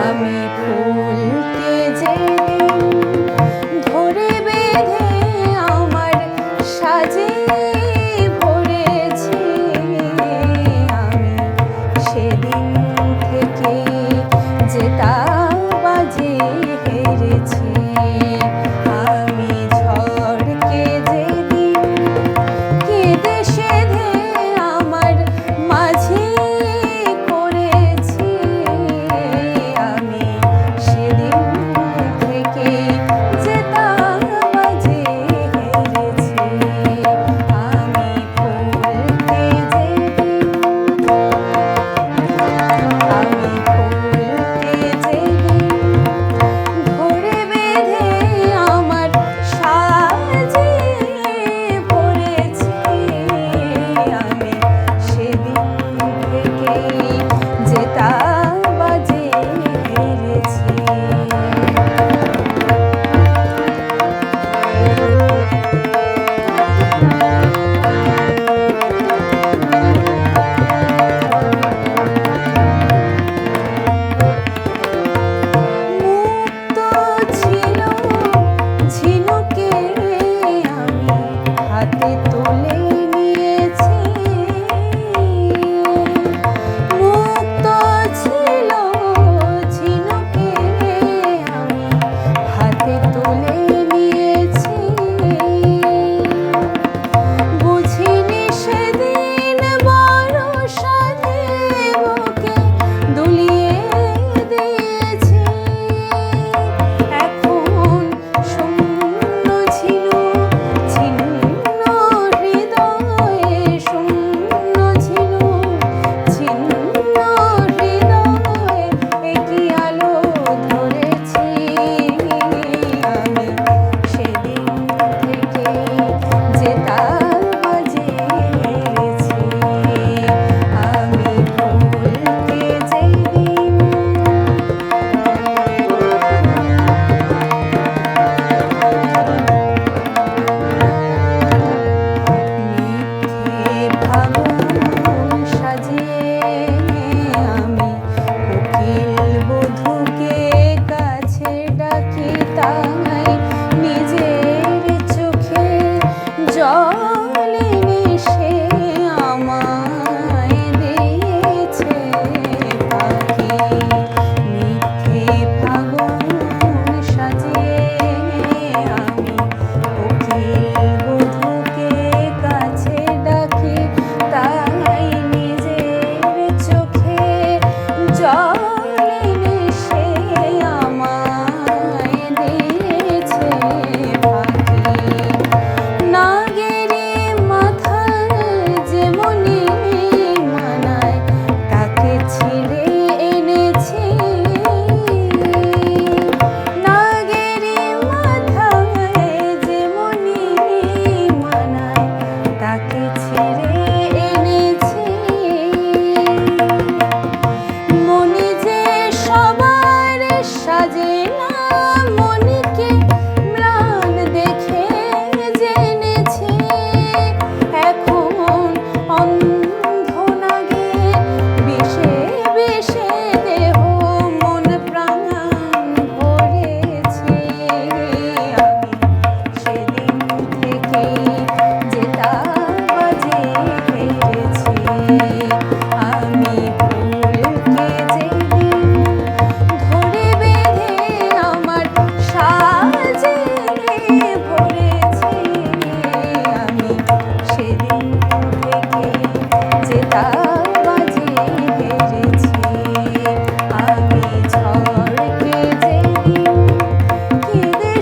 আমি ফুলকে যেদিন ধরে বেঁধে আমার সাজে ভরেছি, আমি সেদিন থেকে যে তা বাজে হেরেছি। আমি ঝড়কে যেদিন কেঁদে সেধে আমার মাঝে করেছি, আমি সেদিন থেকে যে তা বাজে হেরেছি। আমি ফুলকে যেদিন ধরে বেঁধে আমার সাজে ভরেছি, আমি সেদিন থেকে যে তা বাজে হেরেছি। মুক্ত ছিল ঝিনুকে আমি হাতে তুলে নিয়েছি, মুক্ত ছিল ঝিনুকে আমি হাতে তুলে নিয়েছি। বুঝিনি সেদিন বড় সাধে বুকে দুলিয়ে দিয়েছি। এখন শূন্য ছিল ছিন্ন হৃদয়ে, শূন্য ছিল ছিন্ন হৃদয়ে একই আলো ধরেছি। আমি সেদিন থেকে যে তা বাজে হেরেছি। আমি ফুলকে যেদিন মিথ্যে ফাগুন সাজিয়ে আমি কোকিল বধূকে কাছে ডাকি, তাই নিজের চোখে জল এনে সে আমায় দিয়েছে ফাঁকি। মিথ্যে ফাগুন সাজিয়ে আমি কোকিল বধূকে কাছে ডাকি, তাই নিজের চোখে জল এনে সে আমায় দিয়েছে ফাঁকি। নাগেরি মাথায় যেমনি মানায় তাকে ছিঁড়ে এনেছি, নাগেরি মাথায় যেমনি মানায় তাকে ছিঁড়ে এনেছি। মনে যে সবার সাজে না, মনিকে ম্লান দেখে জেনেছি। এখন অন্ধ নাগে বিষে বিষে দেহ মন প্রাণ ভরেছি। আমি সেদিন থেকে যে তা বাজে হেরেছি। আমি ফুলকে যেদিন ধরে বেঁধে আমার সাজে ভরেছি, আমি সেদিন থেকে যে তা বাজে হেরেছি। আমি ঝড়কে যেদিন কেঁদে